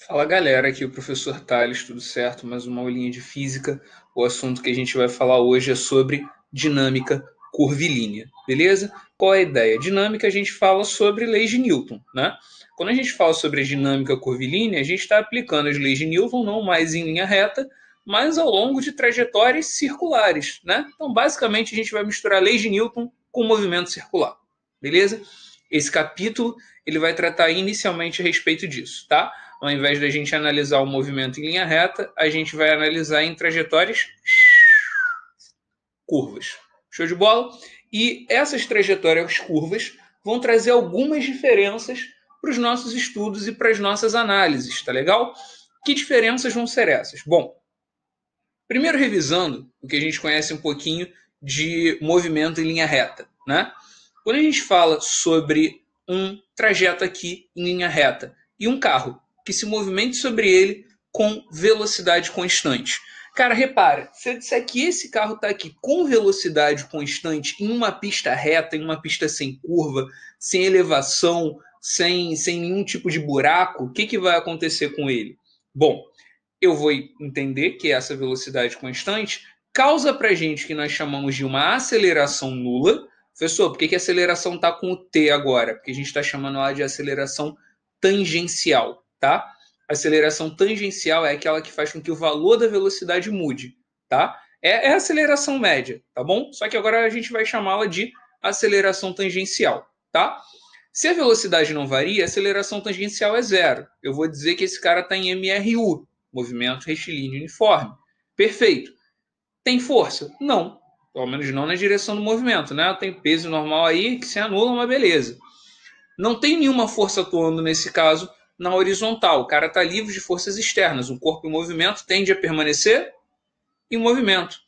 Fala galera, aqui é o professor Tales, tudo certo? Mais uma aulinha de física. O assunto que a gente vai falar hoje é sobre dinâmica curvilínea, beleza? Qual é a ideia? Dinâmica a gente fala sobre leis de Newton, né? Quando a gente fala sobre a dinâmica curvilínea, a gente está aplicando as leis de Newton não mais em linha reta, mas ao longo de trajetórias circulares, né? Então, basicamente, a gente vai misturar leis de Newton com movimento circular, beleza? Esse capítulo ele vai tratar inicialmente a respeito disso, tá? Ao invés da gente analisar o movimento em linha reta, a gente vai analisar em trajetórias curvas. Show de bola? E essas trajetórias curvas vão trazer algumas diferenças para os nossos estudos e para as nossas análises, tá legal? Que diferenças vão ser essas? Bom, primeiro revisando o que a gente conhece um pouquinho de movimento em linha reta, né? Quando a gente fala sobre um trajeto aqui em linha reta e um carro que se movimente sobre ele com velocidade constante. Cara, repara, se eu disser que esse carro está aqui com velocidade constante em uma pista reta, em uma pista sem curva, sem elevação, sem nenhum tipo de buraco, o que vai acontecer com ele? Bom, eu vou entender que essa velocidade constante causa para a gente que nós chamamos de uma aceleração nula. Professor, por que a aceleração está com o T agora? Porque a gente está chamando ela de aceleração tangencial, tá? A aceleração tangencial é aquela que faz com que o valor da velocidade mude, tá? É a aceleração média, tá bom? Só que agora a gente vai chamá-la de aceleração tangencial, tá? Se a velocidade não varia, a aceleração tangencial é zero. Eu vou dizer que esse cara está em MRU, movimento retilíneo uniforme. Perfeito. Tem força? Não. Pelo menos não na direção do movimento, né? Tem peso normal aí que se anula, mas beleza. Não tem nenhuma força atuando nesse caso na horizontal. O cara está livre de forças externas. O corpo em movimento tende a permanecer em movimento.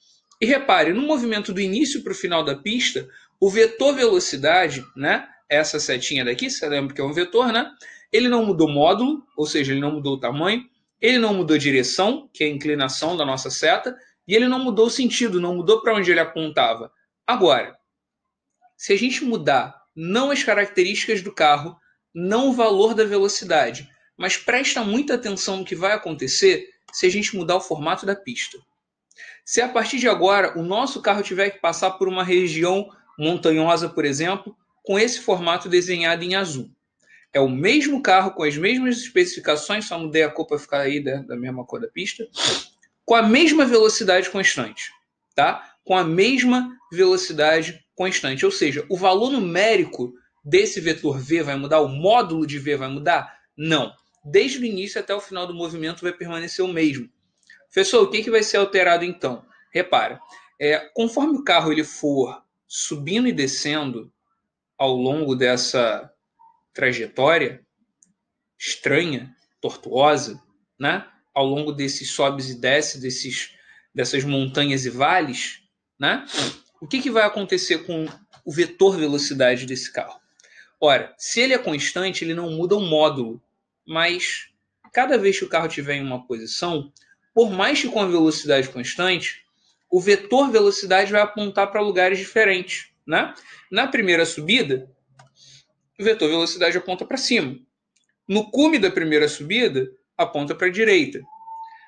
E repare, no movimento do início para o final da pista, o vetor velocidade, né? Essa setinha daqui, você lembra que é um vetor, né? Ele não mudou módulo, ou seja, ele não mudou o tamanho, ele não mudou direção, que é a inclinação da nossa seta, e ele não mudou o sentido, não mudou para onde ele apontava. Agora, se a gente mudar não as características do carro, não o valor da velocidade, mas presta muita atenção no que vai acontecer se a gente mudar o formato da pista. Se a partir de agora o nosso carro tiver que passar por uma região montanhosa, por exemplo, com esse formato desenhado em azul. É o mesmo carro, com as mesmas especificações, só mudei a cor para ficar aí da mesma cor da pista, com a mesma velocidade constante, tá? Com a mesma velocidade constante. Ou seja, o valor numérico desse vetor V vai mudar? O módulo de V vai mudar? Não. Desde o início até o final do movimento vai permanecer o mesmo. Professor, o que vai ser alterado então? Repara, conforme o carro ele for subindo e descendo ao longo dessa trajetória estranha, tortuosa, né? Ao longo desses sobes e desces, dessas montanhas e vales, né? O que vai acontecer com o vetor velocidade desse carro? Ora, se ele é constante, ele não muda o módulo, mas cada vez que o carro estiver em uma posição, por mais que com a velocidade constante, o vetor velocidade vai apontar para lugares diferentes, né? Na primeira subida, o vetor velocidade aponta para cima. No cume da primeira subida, aponta para a direita.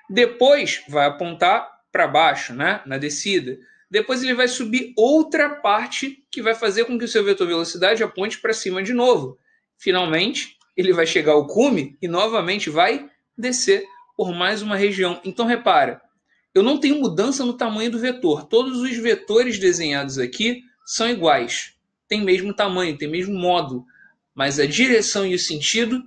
Depois vai apontar para baixo, né? Na descida. Depois ele vai subir outra parte que vai fazer com que o seu vetor velocidade aponte para cima de novo. Finalmente, ele vai chegar ao cume e novamente vai descer por mais uma região. Então repara, eu não tenho mudança no tamanho do vetor. Todos os vetores desenhados aqui são iguais. Tem mesmo tamanho, tem mesmo módulo. Mas a direção e o sentido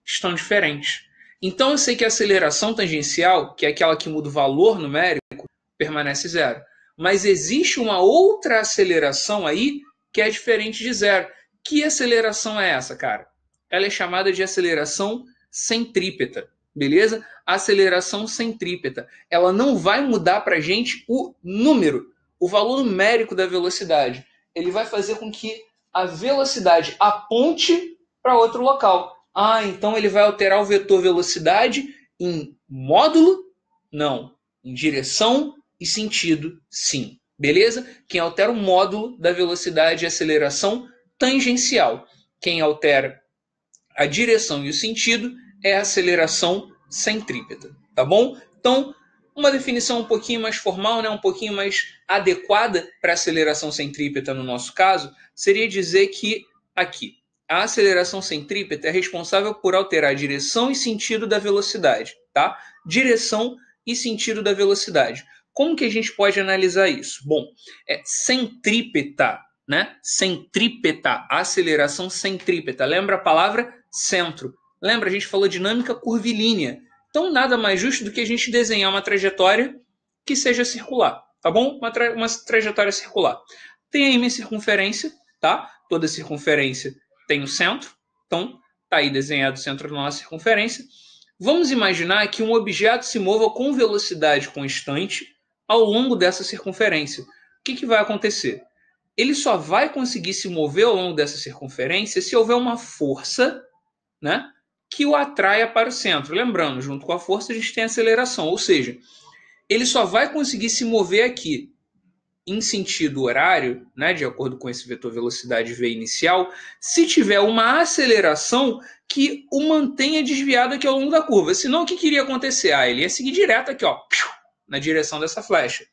estão diferentes. Então eu sei que a aceleração tangencial, que é aquela que muda o valor numérico, permanece zero. Mas existe uma outra aceleração aí que é diferente de zero. Que aceleração é essa, cara? Ela é chamada de aceleração centrípeta, beleza? Aceleração centrípeta. Ela não vai mudar para a gente o número, o valor numérico da velocidade. Ele vai fazer com que a velocidade aponte para outro local. Ah, então ele vai alterar o vetor velocidade em módulo? Não. Em direção e sentido, sim. Beleza? Quem altera o módulo da velocidade é a aceleração tangencial. Quem altera a direção e o sentido é a aceleração centrípeta, tá bom? Então, uma definição um pouquinho mais formal, né, um pouquinho mais adequada para a aceleração centrípeta no nosso caso, seria dizer que aqui, a aceleração centrípeta é responsável por alterar a direção e sentido da velocidade, tá? Direção e sentido da velocidade. Como que a gente pode analisar isso? Bom, centrípeta, né? Centrípeta, aceleração centrípeta. Lembra a palavra centro? Lembra, a gente falou dinâmica curvilínea. Então, nada mais justo do que a gente desenhar uma trajetória que seja circular, tá bom? Uma trajetória circular. Tem aí minha circunferência, tá? Toda circunferência tem o centro. Então, tá aí desenhado o centro da nossa circunferência. Vamos imaginar que um objeto se mova com velocidade constante ao longo dessa circunferência. O que vai acontecer? Ele só vai conseguir se mover ao longo dessa circunferência se houver uma força, né, que o atraia para o centro. Lembrando, junto com a força a gente tem a aceleração, ou seja, ele só vai conseguir se mover aqui em sentido horário, né, de acordo com esse vetor velocidade v inicial, se tiver uma aceleração que o mantenha desviado aqui ao longo da curva. Senão, o que iria acontecer? Ele ia seguir direto aqui, ó, na direção dessa flecha.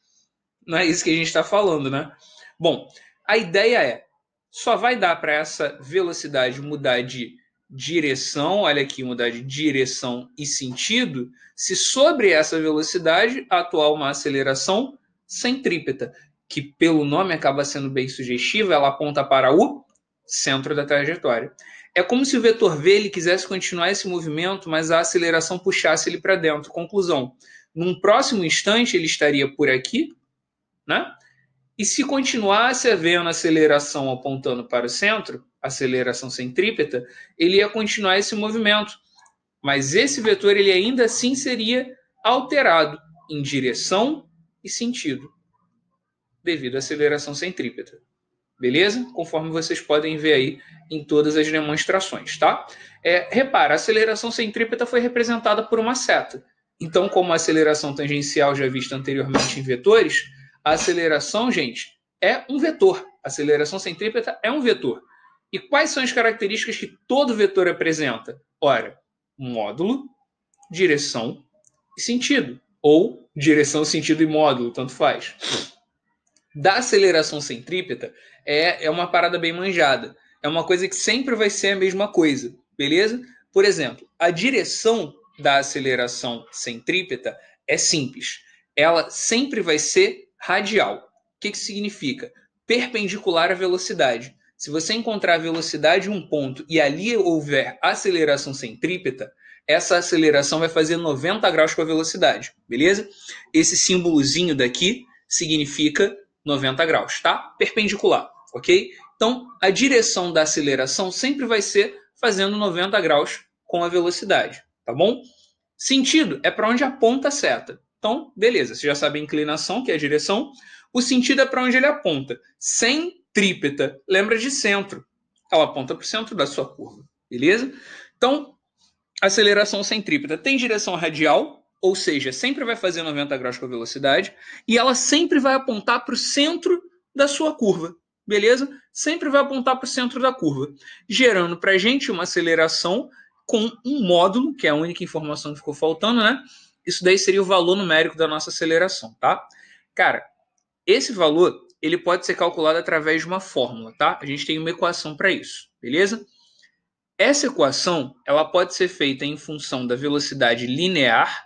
Não é isso que a gente está falando, né? Bom, a ideia só vai dar para essa velocidade mudar de direção, olha aqui, mudar de direção e sentido, se sobre essa velocidade atuar uma aceleração centrípeta, que pelo nome acaba sendo bem sugestiva, ela aponta para o centro da trajetória. É como se o vetor v ele quisesse continuar esse movimento, mas a aceleração puxasse ele para dentro. Conclusão, num próximo instante ele estaria por aqui, né? E se continuasse havendo aceleração apontando para o centro, aceleração centrípeta, ele ia continuar esse movimento. Mas esse vetor ele ainda assim seria alterado em direção e sentido, devido à aceleração centrípeta. Beleza? Conforme vocês podem ver aí em todas as demonstrações, tá? Repara, a aceleração centrípeta foi representada por uma seta. Então, como a aceleração tangencial já vista anteriormente em vetores, a aceleração, gente, é um vetor. A aceleração centrípeta é um vetor. E quais são as características que todo vetor apresenta? Ora, módulo, direção e sentido. Ou direção, sentido e módulo, tanto faz. Da aceleração centrípeta é uma parada bem manjada. É uma coisa que sempre vai ser a mesma coisa, beleza? Por exemplo, a direção da aceleração centrípeta é simples. Ela sempre vai ser radial. O que significa? Perpendicular à velocidade. Se você encontrar a velocidade em um ponto e ali houver aceleração centrípeta, essa aceleração vai fazer 90 graus com a velocidade, beleza? Esse símbolozinho daqui significa 90 graus, tá? Perpendicular, ok? Então, a direção da aceleração sempre vai ser fazendo 90 graus com a velocidade, tá bom? Sentido é para onde aponta a seta. Então, beleza, você já sabe a inclinação, que é a direção. O sentido é para onde ele aponta. Centrípeta, lembra de centro. Ela aponta para o centro da sua curva, beleza? Então, aceleração centrípeta tem direção radial, ou seja, sempre vai fazer 90 graus com a velocidade, e ela sempre vai apontar para o centro da sua curva, beleza? Sempre vai apontar para o centro da curva, gerando para a gente uma aceleração com um módulo, que é a única informação que ficou faltando, né? Isso daí seria o valor numérico da nossa aceleração, tá? Cara, esse valor, ele pode ser calculado através de uma fórmula, tá? A gente tem uma equação para isso, beleza? Essa equação, ela pode ser feita em função da velocidade linear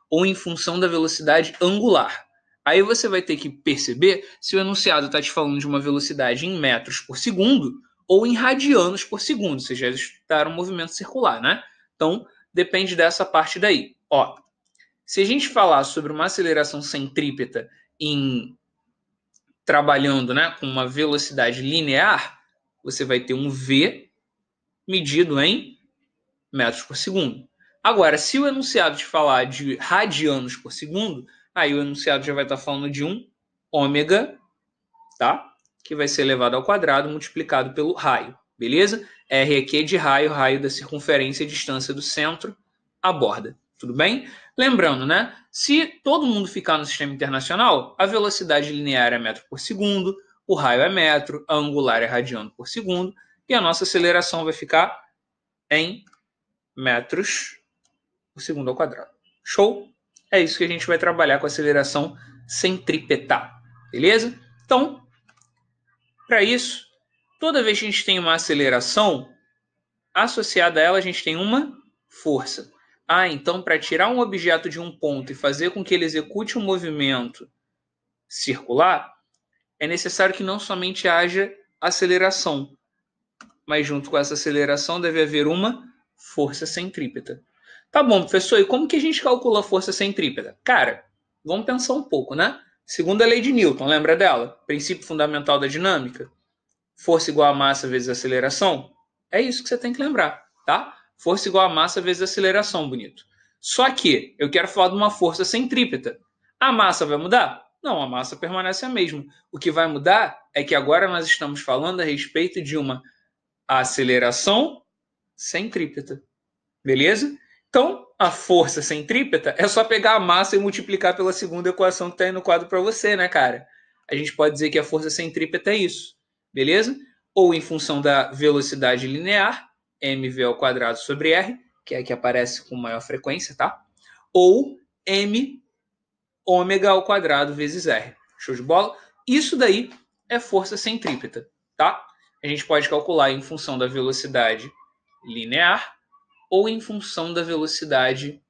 ou em função da velocidade angular. Aí você vai ter que perceber se o enunciado está te falando de uma velocidade em metros por segundo ou em radianos por segundo. Vocês já estudaram o movimento circular, né? Então, depende dessa parte daí. Ó, se a gente falar sobre uma aceleração centrípeta trabalhando, né, com uma velocidade linear, você vai ter um V medido em metros por segundo. Agora, se o enunciado te falar de radianos por segundo, aí o enunciado já vai estar falando de um ômega, tá? Que vai ser elevado ao quadrado multiplicado pelo raio, beleza? R aqui é de raio, raio da circunferência e distância do centro à borda, tudo bem? Lembrando, né? Se todo mundo ficar no sistema internacional, a velocidade linear é metro por segundo, o raio é metro, a angular é radiano por segundo, e a nossa aceleração vai ficar em metros por segundo ao quadrado. Show? É isso que a gente vai trabalhar com aceleração centrípeta. Beleza? Então, para isso, toda vez que a gente tem uma aceleração, associada a ela a gente tem uma força. Então para tirar um objeto de um ponto e fazer com que ele execute um movimento circular, é necessário que não somente haja aceleração, mas junto com essa aceleração deve haver uma força centrípeta. Tá bom, professor, e como que a gente calcula a força centrípeta? Cara, vamos pensar um pouco, né? Segundo a lei de Newton, lembra dela? Princípio fundamental da dinâmica. Força igual a massa vezes aceleração. É isso que você tem que lembrar, tá? Força igual a massa vezes aceleração, bonito. Só que eu quero falar de uma força centrípeta. A massa vai mudar? Não, a massa permanece a mesma. O que vai mudar é que agora nós estamos falando a respeito de uma aceleração centrípeta. Beleza? Então, a força centrípeta é só pegar a massa e multiplicar pela segunda equação que está aí no quadro para você, né, cara? A gente pode dizer que a força centrípeta é isso. Beleza? Ou em função da velocidade linear, mv ao quadrado sobre r, que é a que aparece com maior frequência, tá? Ou m ômega ao quadrado vezes r. Show de bola? Isso daí é força centrípeta, tá? A gente pode calcular em função da velocidade linear ou em função da velocidade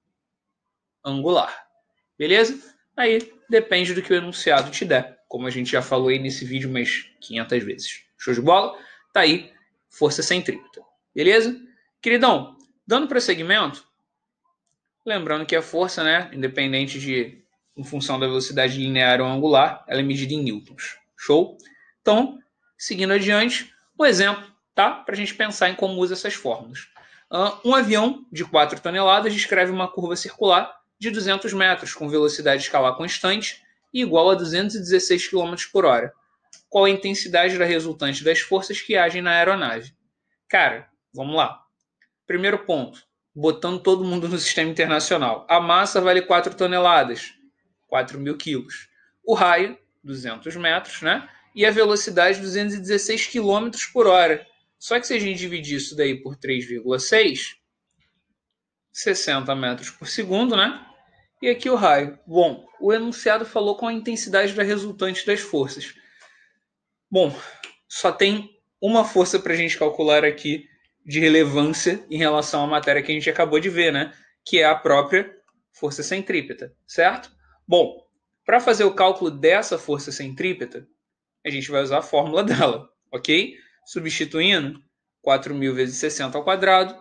angular. Beleza? Aí depende do que o enunciado te der, como a gente já falou aí nesse vídeo umas 500 vezes. Show de bola? Tá aí, força centrípeta. Beleza? Queridão, dando prosseguimento, lembrando que a força, né, independente de em função da velocidade linear ou angular, ela é medida em newtons. Show? Então, seguindo adiante, um exemplo, tá? Para a gente pensar em como usa essas fórmulas. Um avião de 4 toneladas descreve uma curva circular de 200 metros com velocidade escalar constante e igual a 216 km por hora. Qual a intensidade da resultante das forças que agem na aeronave? Cara, vamos lá. Primeiro ponto, botando todo mundo no sistema internacional. A massa vale 4 toneladas, 4.000 quilos. O raio, 200 metros, né? E a velocidade, 216 km por hora. Só que se a gente dividir isso daí por 3,6, 60 metros por segundo, né? E aqui o raio. Bom, o enunciado falou com a intensidade da resultante das forças. Bom, só tem uma força para a gente calcular aqui de relevância em relação à matéria que a gente acabou de ver, né? Que é a própria força centrípeta, certo? Bom, para fazer o cálculo dessa força centrípeta, a gente vai usar a fórmula dela, ok? Substituindo 4.000 vezes 60 ao quadrado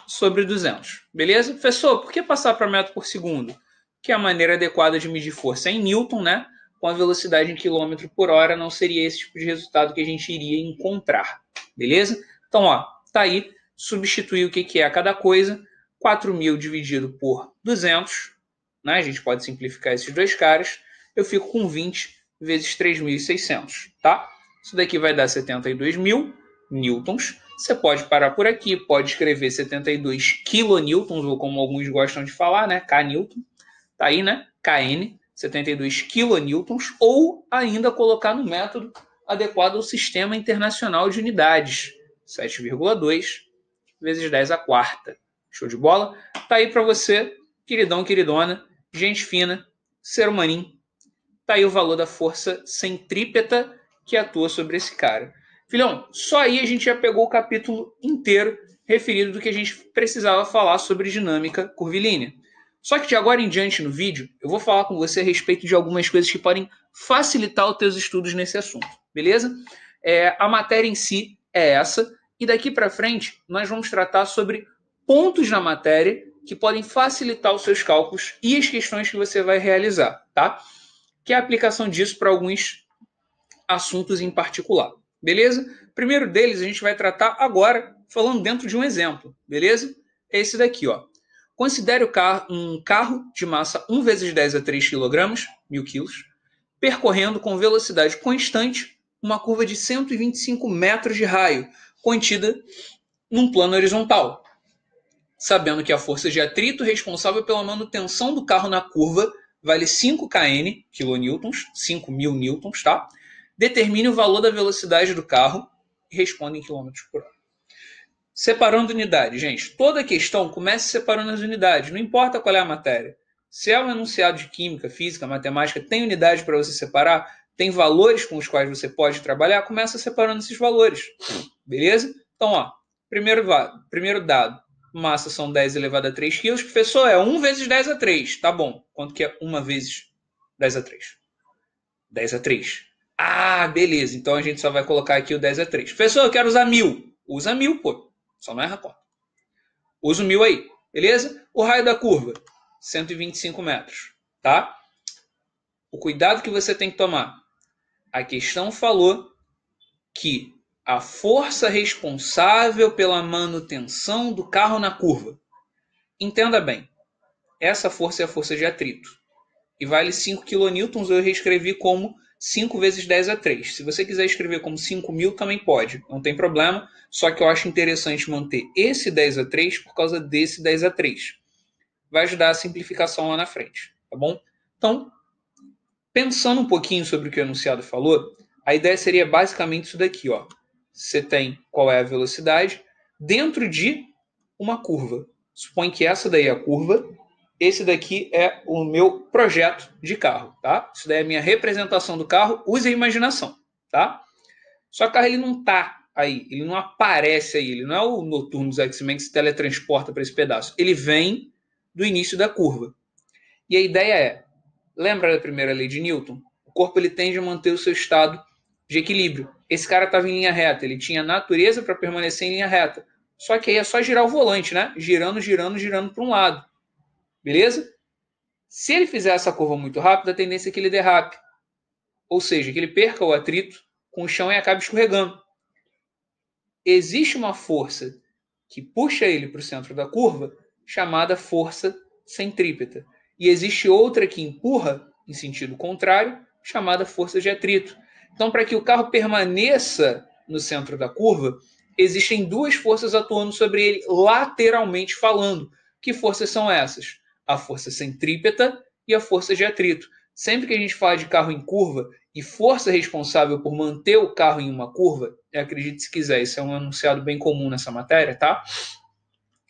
sobre 200. Beleza? Professor, por que passar para metro por segundo? Que a maneira adequada de medir força é em Newton, né? Com a velocidade em quilômetro por hora, não seria esse tipo de resultado que a gente iria encontrar. Beleza? Então, ó, tá aí. Substituir o que é cada coisa. 4.000 dividido por 200. Né? A gente pode simplificar esses dois caras. Eu fico com 20 vezes 3.600. Tá? Isso daqui vai dar 72.000 newtons. Você pode parar por aqui, pode escrever 72 kilonewtons, ou como alguns gostam de falar, né? K-newton. Tá aí, né? KN, 72 kilonewtons, ou ainda colocar no método adequado ao Sistema Internacional de Unidades, 7,2 vezes 10 à quarta. Show de bola? Tá aí para você, queridão, queridona, gente fina, ser humaninho. Tá aí o valor da força centrípeta que atua sobre esse cara. Filhão, só aí a gente já pegou o capítulo inteiro referido do que a gente precisava falar sobre dinâmica curvilínea. Só que de agora em diante no vídeo, eu vou falar com você a respeito de algumas coisas que podem facilitar os teus estudos nesse assunto, beleza? A matéria em si é essa, e daqui para frente nós vamos tratar sobre pontos na matéria que podem facilitar os seus cálculos e as questões que você vai realizar, tá? Que é a aplicação disso para alguns assuntos em particular, beleza? Primeiro deles a gente vai tratar agora falando dentro de um exemplo, beleza? É esse daqui, ó. Considere um carro de massa 1 vezes 10 a 3 kg, 1.000 kg, percorrendo com velocidade constante uma curva de 125 metros de raio, contida num plano horizontal. Sabendo que a força de atrito responsável pela manutenção do carro na curva vale 5 kN, kilonewtons, 5.000 newtons, tá? Determine o valor da velocidade do carro e responda em quilômetros por hora. Separando unidades, gente. Toda questão começa separando as unidades, não importa qual é a matéria. Se é um enunciado de química, física, matemática, tem unidade para você separar, tem valores com os quais você pode trabalhar, começa separando esses valores. Beleza? Então, ó, primeiro dado, massa são 10 elevado a 3 quilos. Professor, é 1 vezes 10 a 3. Tá bom. Quanto que é 1 vezes 10 a 3? 10 a 3. Ah, beleza. Então a gente só vai colocar aqui o 10 a 3. Professor, eu quero usar 1000. Usa 1000, pô. Só não erra a conta. Usa o 1000 aí. Beleza? O raio da curva, 125 metros. Tá? O cuidado que você tem que tomar. A questão falou que a força responsável pela manutenção do carro na curva. Entenda bem. Essa força é a força de atrito. E vale 5 kN, eu reescrevi como 5 vezes 10 a 3. Se você quiser escrever como 5.000, também pode. Não tem problema. Só que eu acho interessante manter esse 10 a 3 por causa desse 10 a 3. Vai ajudar a simplificação lá na frente. Tá bom? Então, pensando um pouquinho sobre o que o enunciado falou, a ideia seria basicamente isso daqui, ó. Você tem qual é a velocidade dentro de uma curva. Supõe que essa daí é a curva, esse daqui é o meu projeto de carro, tá? Isso daí é a minha representação do carro, use a imaginação, tá? Só que o carro ele não tá aí, ele não aparece aí, ele não é o Noturno dos X-Men que se teletransporta para esse pedaço. Ele vem do início da curva. E a ideia é, lembra da primeira lei de Newton? O corpo ele tende a manter o seu estado de equilíbrio. Esse cara estava em linha reta, ele tinha natureza para permanecer em linha reta. Só que aí é só girar o volante, né? Girando, girando, girando para um lado. Beleza? Se ele fizer essa curva muito rápida, a tendência é que ele derrape. Ou seja, que ele perca o atrito com o chão e acabe escorregando. Existe uma força que puxa ele para o centro da curva, chamada força centrípeta. E existe outra que empurra em sentido contrário, chamada força de atrito. Então, para que o carro permaneça no centro da curva, existem duas forças atuando sobre ele lateralmente falando. Que forças são essas? A força centrípeta e a força de atrito. Sempre que a gente fala de carro em curva e força responsável por manter o carro em uma curva, acredite se quiser, isso é um enunciado bem comum nessa matéria, tá?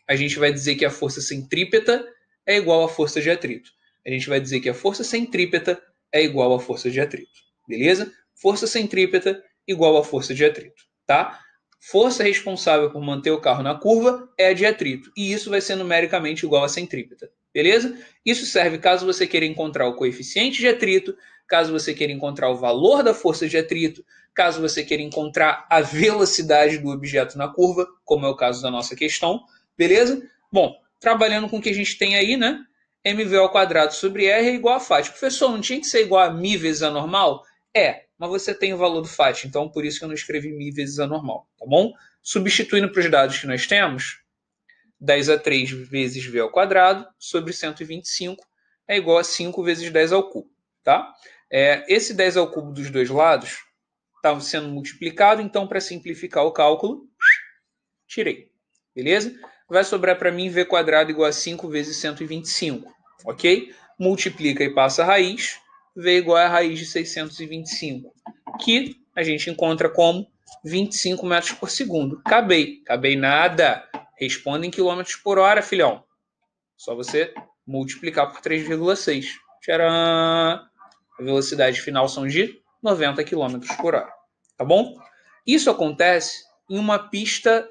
A gente vai dizer que a força centrípeta é igual à força de atrito. A gente vai dizer que a força centrípeta é igual à força de atrito. Beleza? Força centrípeta igual à força de atrito, tá? Força responsável por manter o carro na curva é a de atrito. E isso vai ser numericamente igual à centrípeta. Beleza? Isso serve caso você queira encontrar o coeficiente de atrito, caso você queira encontrar o valor da força de atrito, caso você queira encontrar a velocidade do objeto na curva, como é o caso da nossa questão. Beleza? Bom, trabalhando com o que a gente tem aí, né? mv ao quadrado sobre r é igual a φ. Professor, não tinha que ser igual a μ vezes a normal? É, mas você tem o valor do φ, então por isso que eu não escrevi μ vezes a normal, tá bom? Substituindo para os dados que nós temos, 10 a 3 vezes v ao quadrado sobre 125 é igual a 5 vezes 10 ao cubo, tá? Esse 10 ao cubo dos dois lados está sendo multiplicado, então para simplificar o cálculo, tirei, beleza? Vai sobrar para mim v quadrado igual a 5 vezes 125, ok? Multiplica e passa a raiz, v igual a raiz de 625, que a gente encontra como 25 metros por segundo. Acabei nada. Responda em quilômetros por hora, filhão. Só você multiplicar por 3,6. Tcharam! A velocidade final são de 90 km por hora. Tá bom? Isso acontece em uma pista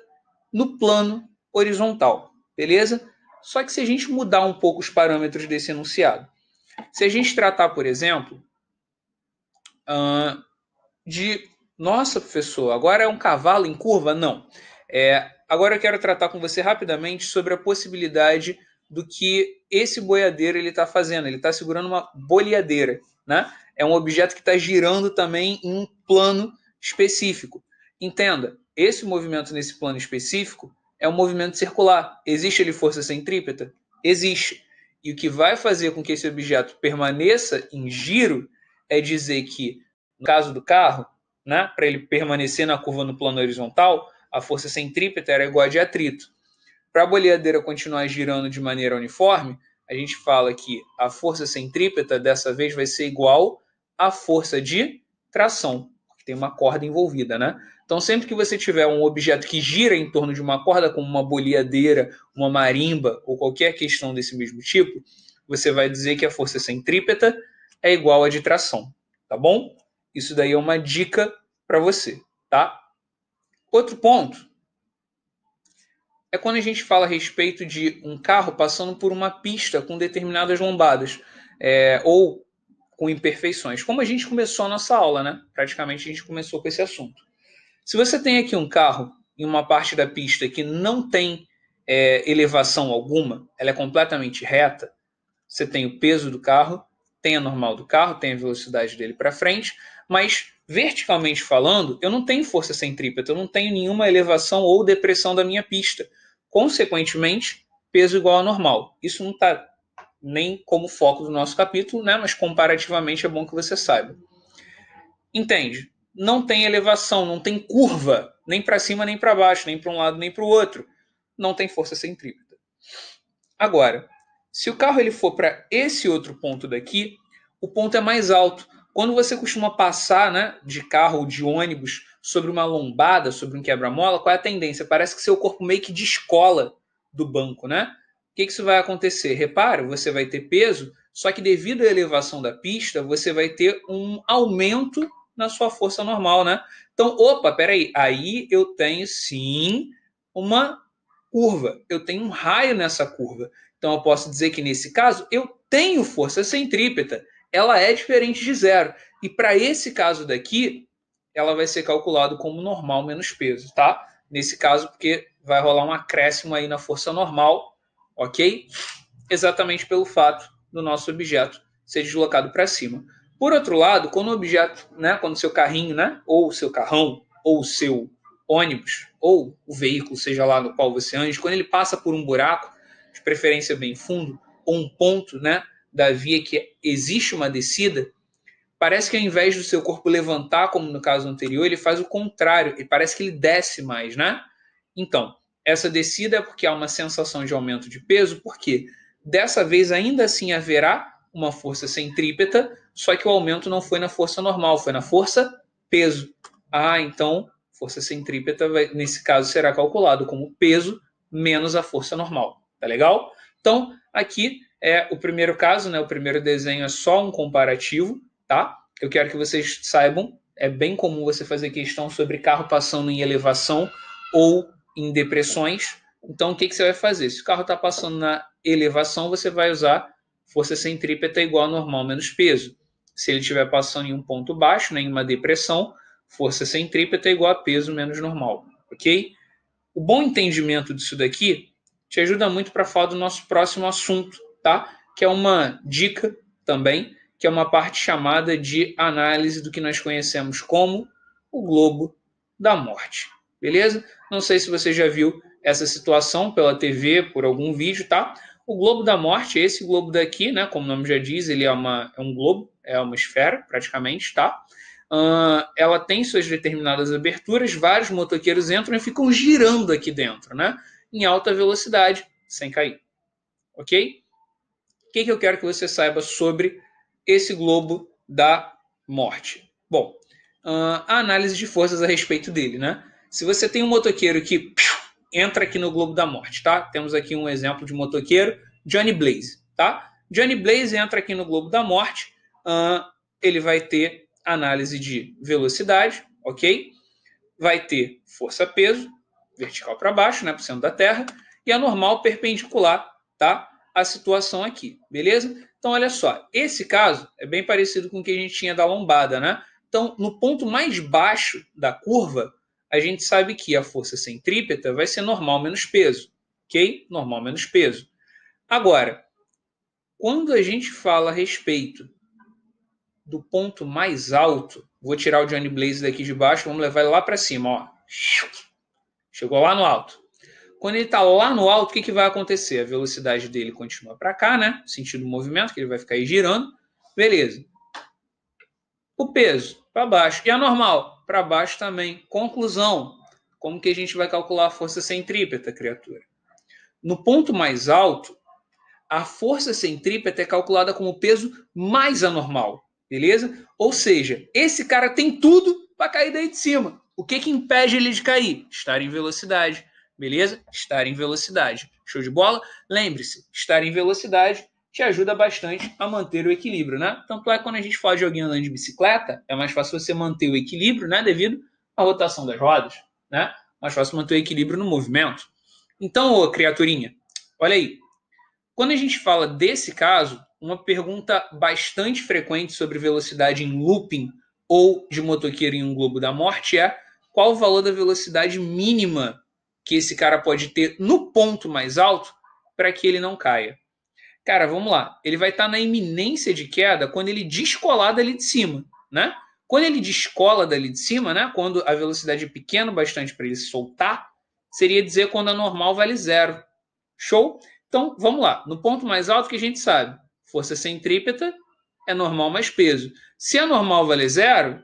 no plano horizontal. Beleza? Só que se a gente mudar um pouco os parâmetros desse enunciado, se a gente tratar, por exemplo, de... Nossa, professor, agora é um cavalo em curva? Não. Agora eu quero tratar com você rapidamente sobre a possibilidade do que esse boiadeiro está fazendo. Ele está segurando uma boleadeira, né? É um objeto que está girando também em um plano específico. Entenda, esse movimento nesse plano específico é um movimento circular. Existe ali força centrípeta? Existe. E o que vai fazer com que esse objeto permaneça em giro é dizer que, no caso do carro, né, para ele permanecer na curva no plano horizontal, a força centrípeta era igual a de atrito. Para a boleadeira continuar girando de maneira uniforme, a gente fala que a força centrípeta dessa vez vai ser igual à força de tração. tem uma corda envolvida, né? Então, sempre que você tiver um objeto que gira em torno de uma corda, como uma boleadeira, uma marimba ou qualquer questão desse mesmo tipo, você vai dizer que a força centrípeta é igual à de tração, tá bom? Isso daí é uma dica para você, tá? Outro ponto é quando a gente fala a respeito de um carro passando por uma pista com determinadas lombadas, ou com imperfeições. Como a gente começou a nossa aula, né? Praticamente a gente começou com esse assunto. Se você tem aqui um carro em uma parte da pista que não tem elevação alguma, ela é completamente reta, você tem o peso do carro, tem a normal do carro, tem a velocidade dele para frente, mas verticalmente falando, eu não tenho força centrípeta, eu não tenho nenhuma elevação ou depressão da minha pista. Consequentemente, peso igual a normal. Isso não está nem como foco do nosso capítulo, né? Mas comparativamente é bom que você saiba. Entende? Não tem elevação, não tem curva, nem para cima nem para baixo, nem para um lado nem para o outro. Não tem força centrípeta. Agora, se o carro ele for para esse outro ponto daqui, o ponto é mais alto. Quando você costuma passar, né, de carro ou de ônibus sobre uma lombada, sobre um quebra-mola, qual é a tendência? Parece que seu corpo meio que descola do banco, né? O que isso vai acontecer? Repara, você vai ter peso, só que devido à elevação da pista, você vai ter um aumento na sua força normal, né? Então, opa, peraí, aí eu tenho sim uma curva, eu tenho um raio nessa curva. Então eu posso dizer que nesse caso eu tenho força centrípeta, ela é diferente de zero. E para esse caso daqui, ela vai ser calculado como normal menos peso, tá? Nesse caso, porque vai rolar um acréscimo aí na força normal, ok? Exatamente pelo fato do nosso objeto ser deslocado para cima. Por outro lado, quando o objeto, né, quando o seu carrinho, né, ou o seu carrão, ou o seu ônibus, ou o veículo, seja lá no qual você ande, quando ele passa por um buraco, de preferência bem fundo, ou um ponto, né, da via que existe uma descida, parece que ao invés do seu corpo levantar, como no caso anterior, ele faz o contrário, e parece que ele desce mais, né? Então, essa descida é porque há uma sensação de aumento de peso, porque dessa vez ainda assim haverá uma força centrípeta, só que o aumento não foi na força normal, foi na força peso. Ah, então força centrípeta nesse caso será calculado como peso menos a força normal. Tá legal? Então, aqui é o primeiro caso, né? O primeiro desenho é só um comparativo, tá? Eu quero que vocês saibam, é bem comum você fazer questão sobre carro passando em elevação ou em depressões. Então, o que você vai fazer? Se o carro está passando na elevação, você vai usar força centrípeta igual a normal menos peso. Se ele estiver passando em um ponto baixo, né, em uma depressão, força centrípeta igual a peso menos normal, ok? O bom entendimento disso daqui te ajuda muito para falar do nosso próximo assunto, tá? Que é uma dica também, que é uma parte chamada de análise do que nós conhecemos como o globo da morte. Beleza? Não sei se você já viu essa situação pela TV, por algum vídeo, tá? O globo da morte, esse globo daqui, né? Como o nome já diz, ele é um globo, é uma esfera, praticamente, tá? Ela tem suas determinadas aberturas, vários motoqueiros entram e ficam girando aqui dentro, né? Em alta velocidade, sem cair. Ok? O que eu quero que você saiba sobre esse globo da morte? Bom, a análise de forças a respeito dele, né? Se você tem um motoqueiro que entra aqui no globo da morte, tá? Temos aqui um exemplo de motoqueiro, Johnny Blaze, tá? Johnny Blaze entra aqui no globo da morte, ele vai ter análise de velocidade, ok? Vai ter força-peso, vertical para baixo, né, por cento da Terra, e a normal perpendicular, tá? A situação aqui, beleza? Então, olha só, esse caso é bem parecido com o que a gente tinha da lombada, né? Então, no ponto mais baixo da curva, a gente sabe que a força centrípeta vai ser normal menos peso, ok? Normal menos peso. Agora, quando a gente fala a respeito do ponto mais alto, vou tirar o Johnny Blaze daqui de baixo, vamos levar ele lá para cima, ó. Chegou lá no alto. Quando ele está lá no alto, o que vai acontecer? A velocidade dele continua para cá, né? Sentido do movimento, que ele vai ficar aí girando. Beleza. O peso, para baixo. E a normal? Para baixo também. Conclusão. Como que a gente vai calcular a força centrípeta, criatura? No ponto mais alto, a força centrípeta é calculada como o peso mais anormal. Beleza? Ou seja, esse cara tem tudo para cair daí de cima. O que impede ele de cair? Estar em velocidade, beleza? Estar em velocidade. Show de bola? Lembre-se, estar em velocidade te ajuda bastante a manter o equilíbrio, né? Tanto é que quando a gente fala de alguém andando de bicicleta, é mais fácil você manter o equilíbrio, né? Devido à rotação das rodas, né? Mais fácil manter o equilíbrio no movimento. Então, ô criaturinha, olha aí. Quando a gente fala desse caso, uma pergunta bastante frequente sobre velocidade em looping ou de motoqueiro em um globo da morte é qual o valor da velocidade mínima que esse cara pode ter no ponto mais alto para que ele não caia. Cara, vamos lá. Ele vai estar na iminência de queda quando ele descolar dali de cima, né? Quando ele descola dali de cima, né? Quando a velocidade é pequena bastante para ele soltar, seria dizer quando a normal vale 0. Show? Então, vamos lá. No ponto mais alto que a gente sabe, força centrípeta é normal mais peso. Se a normal vale 0,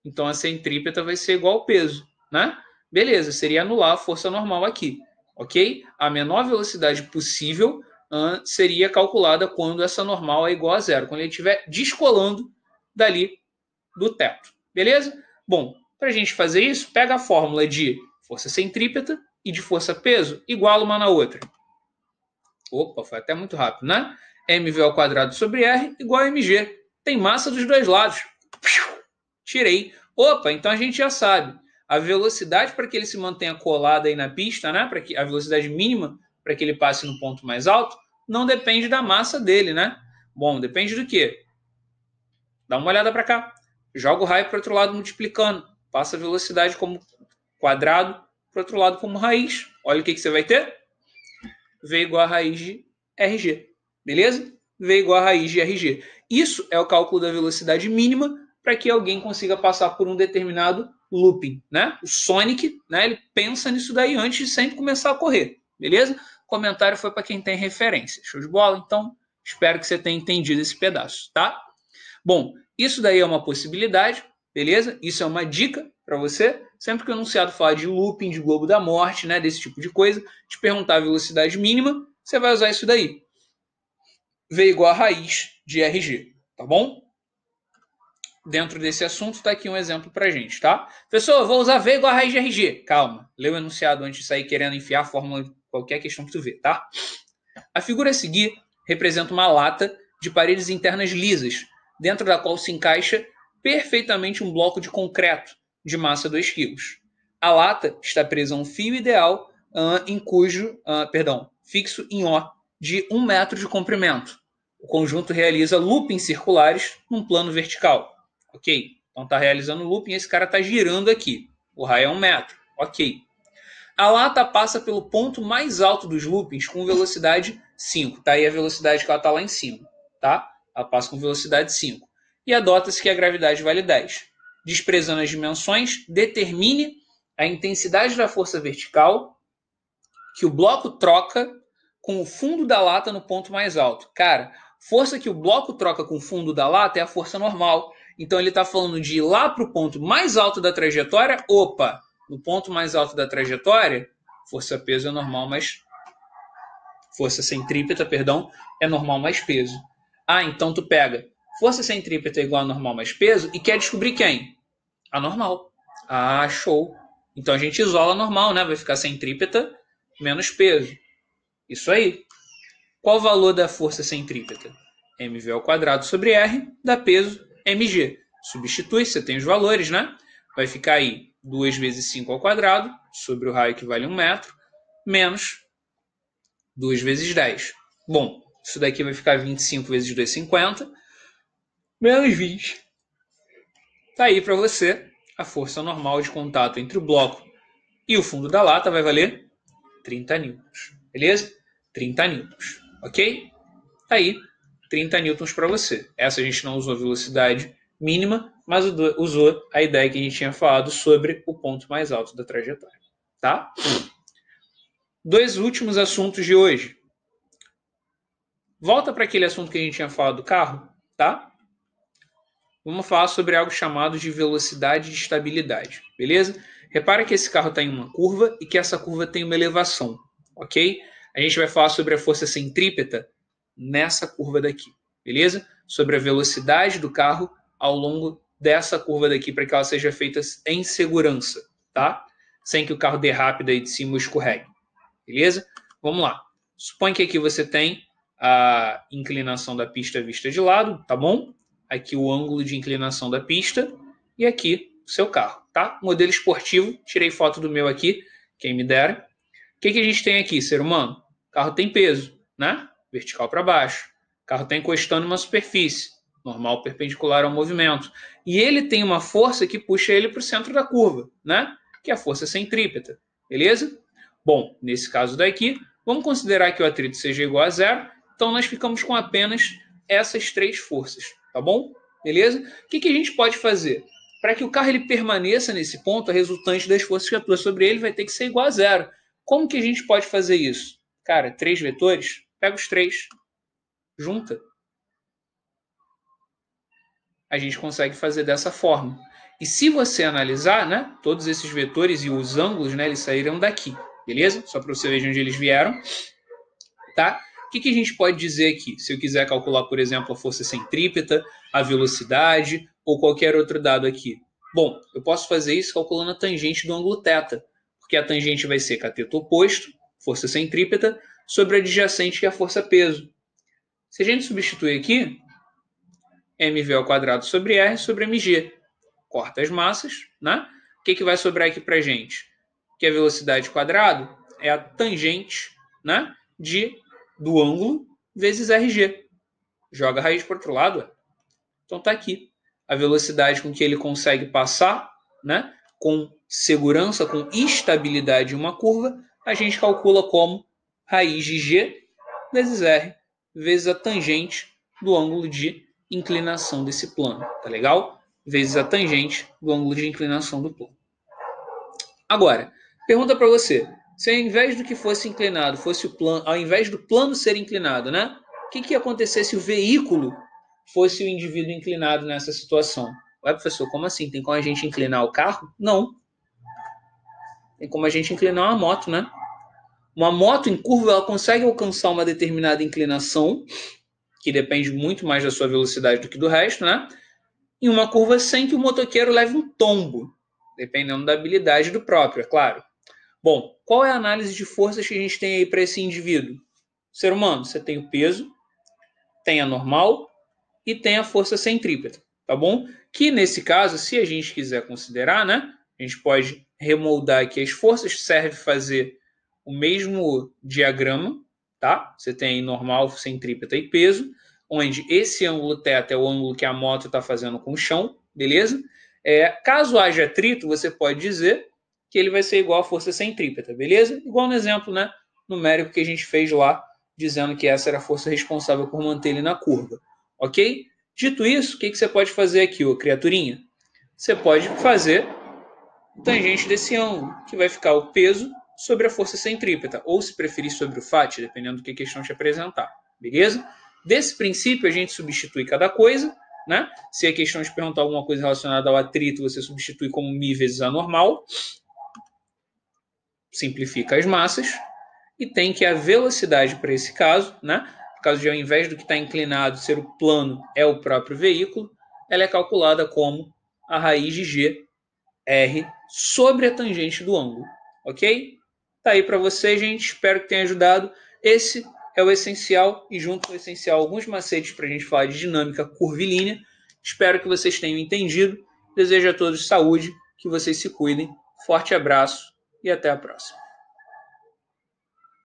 então a centrípeta vai ser igual ao peso, né? Beleza, seria anular a força normal aqui, ok? A menor velocidade possível seria calculada quando essa normal é igual a 0, quando ele estiver descolando dali do teto, beleza? Bom, para a gente fazer isso, pega a fórmula de força centrípeta e de força-peso, iguala uma na outra. Opa, foi até muito rápido, né? mv ao quadrado sobre r igual a mg. Tem massa dos dois lados. Tirei. Opa, então a gente já sabe. A velocidade para que ele se mantenha colado aí na pista, né? Para que a velocidade mínima para que ele passe no ponto mais alto, não depende da massa dele, né? Bom, depende do quê? Dá uma olhada para cá. Joga o raio para o outro lado multiplicando. Passa a velocidade como quadrado para o outro lado como raiz. Olha o que você vai ter. V igual a raiz de RG. Beleza? V igual a raiz de RG. Isso é o cálculo da velocidade mínima para que alguém consiga passar por um determinado looping, né? O Sonic, né, ele pensa nisso daí antes de sempre começar a correr, beleza? O comentário foi para quem tem referência. Show de bola? Então, espero que você tenha entendido esse pedaço, tá? Bom, isso daí é uma possibilidade, beleza? Isso é uma dica para você. Sempre que o enunciado falar de looping, de globo da morte, né, desse tipo de coisa, te perguntar a velocidade mínima, você vai usar isso daí. V igual a raiz de RG, tá bom? Dentro desse assunto, está aqui um exemplo para a gente, tá? Professor, vou usar V igual a raiz de RG. Calma, lê o enunciado antes de sair querendo enfiar a fórmula em qualquer questão que tu vê, tá? A figura a seguir representa uma lata de paredes internas lisas, dentro da qual se encaixa perfeitamente um bloco de concreto de massa 2 kg. A lata está presa a um fio ideal fixo em O de 1 metro de comprimento. O conjunto realiza loopings circulares num plano vertical. Ok, então está realizando looping e esse cara está girando aqui. O raio é 1 metro. Ok. A lata passa pelo ponto mais alto dos loopings com velocidade 5. Tá aí a velocidade que ela está lá em cima. Tá? Ela passa com velocidade 5. E adota-se que a gravidade vale 10. Desprezando as dimensões, determine a intensidade da força vertical que o bloco troca com o fundo da lata no ponto mais alto. Cara, força que o bloco troca com o fundo da lata é a força normal. Então ele está falando de ir lá para o ponto mais alto da trajetória. Opa, no ponto mais alto da trajetória, força-peso é normal mais... Força centrípeta, perdão, é normal mais peso. Ah, então tu pega força centrípeta igual a normal mais peso e quer descobrir quem? A normal. Ah, show. Então a gente isola a normal, né? Vai ficar centrípeta menos peso. Isso aí. Qual o valor da força centrípeta? mv ao quadrado sobre r dá peso mg. Substitui, você tem os valores, né? Vai ficar aí 2 vezes 5 ao quadrado sobre o raio que vale 1 metro, menos 2 vezes 10. Bom, isso daqui vai ficar 25 vezes 2, 50, menos 20. Tá aí para você a força normal de contato entre o bloco e o fundo da lata vai valer 30 newtons. Beleza? 30 newtons. Ok? Tá aí 30 newtons para você. Essa a gente não usou a velocidade mínima, mas usou a ideia que a gente tinha falado sobre o ponto mais alto da trajetória. Tá? 2 últimos assuntos de hoje. Volta para aquele assunto que a gente tinha falado do carro, tá? Vamos falar sobre algo chamado de velocidade de estabilidade, beleza? Repara que esse carro está em uma curva e que essa curva tem uma elevação, ok? A gente vai falar sobre a força centrípeta nessa curva daqui, beleza? Sobre a velocidade do carro ao longo dessa curva daqui para que ela seja feita em segurança, tá? Sem que o carro derrape daí de cima ou escorregue. Beleza? Vamos lá. Suponha que aqui você tem a inclinação da pista vista de lado, tá bom? Aqui o ângulo de inclinação da pista e aqui o seu carro, tá? Modelo esportivo, tirei foto do meu aqui, quem me dera. O que a gente tem aqui, ser humano? O carro tem peso, né? Vertical para baixo. O carro está encostando em uma superfície, normal perpendicular ao movimento. E ele tem uma força que puxa ele para o centro da curva, né? Que é a força centrípeta, beleza? Bom, nesse caso daqui, vamos considerar que o atrito seja igual a zero, então nós ficamos com apenas essas três forças, tá bom? Beleza? O que a gente pode fazer? Para que o carro ele permaneça nesse ponto, a resultante das forças que atuam sobre ele vai ter que ser igual a zero. Como que a gente pode fazer isso? Cara, 3 vetores, pega os 3, junta. A gente consegue fazer dessa forma. E se você analisar, né, todos esses vetores e os ângulos, né, eles saíram daqui, beleza? Só para você ver de onde eles vieram, tá? O que a gente pode dizer aqui? Se eu quiser calcular, por exemplo, a força centrípeta, a velocidade ou qualquer outro dado aqui. Bom, eu posso fazer isso calculando a tangente do ângulo θ, porque a tangente vai ser cateto oposto, força centrípeta, sobre a adjacente, que é a força peso. Se a gente substituir aqui, mv ao quadrado sobre r sobre mg. Corta as massas, né? O que vai sobrar aqui para a gente? Que a velocidade quadrado é a tangente, né, do ângulo vezes rg. Joga a raiz para o outro lado. Então está aqui. A velocidade com que ele consegue passar, né, com segurança, com estabilidade em uma curva, a gente calcula como raiz de g vezes r vezes a tangente do ângulo de inclinação desse plano. Tá legal? Vezes a tangente do ângulo de inclinação do plano. Agora, pergunta para você. Se ao invés do que fosse inclinado, fosse o plano, ao invés do plano ser inclinado, né? O que ia acontecer se o veículo fosse o indivíduo inclinado nessa situação? Ué, professor, como assim? Tem como a gente inclinar o carro? Não. Tem como a gente inclinar uma moto, né? Uma moto em curva, ela consegue alcançar uma determinada inclinação, que depende muito mais da sua velocidade do que do resto, né? Em uma curva sem que o motoqueiro leve um tombo, dependendo da habilidade do próprio, é claro. Bom, qual é a análise de forças que a gente tem aí para esse indivíduo? Ser humano, você tem o peso, tem a normal e tem a força centrípeta, tá bom? Que nesse caso, se a gente quiser considerar, né? A gente pode remoldar aqui as forças, serve fazer o mesmo diagrama, tá? Você tem normal, centrípeta e peso, onde esse ângulo θ é o ângulo que a moto está fazendo com o chão, beleza? Caso haja atrito, você pode dizer que ele vai ser igual à força centrípeta, beleza? Igual no exemplo, né, numérico que a gente fez lá, dizendo que essa era a força responsável por manter ele na curva, ok? Dito isso, o que você pode fazer aqui, ô criaturinha? Você pode fazer tangente desse ângulo, que vai ficar o peso sobre a força centrípeta, ou se preferir sobre o φ, dependendo do que a questão te apresentar, beleza? Desse princípio, a gente substitui cada coisa, né? Se a questão te perguntar alguma coisa relacionada ao atrito, você substitui como μ vezes a normal, simplifica as massas, e tem que a velocidade para esse caso, né? No caso de ao invés do que está inclinado ser o plano, é o próprio veículo, ela é calculada como a raiz de g, r, sobre a tangente do ângulo, ok? Tá aí para você, gente. Espero que tenha ajudado. Esse é o essencial e junto com o essencial alguns macetes para a gente falar de dinâmica curvilínea. Espero que vocês tenham entendido. Desejo a todos saúde, que vocês se cuidem. Forte abraço e até a próxima.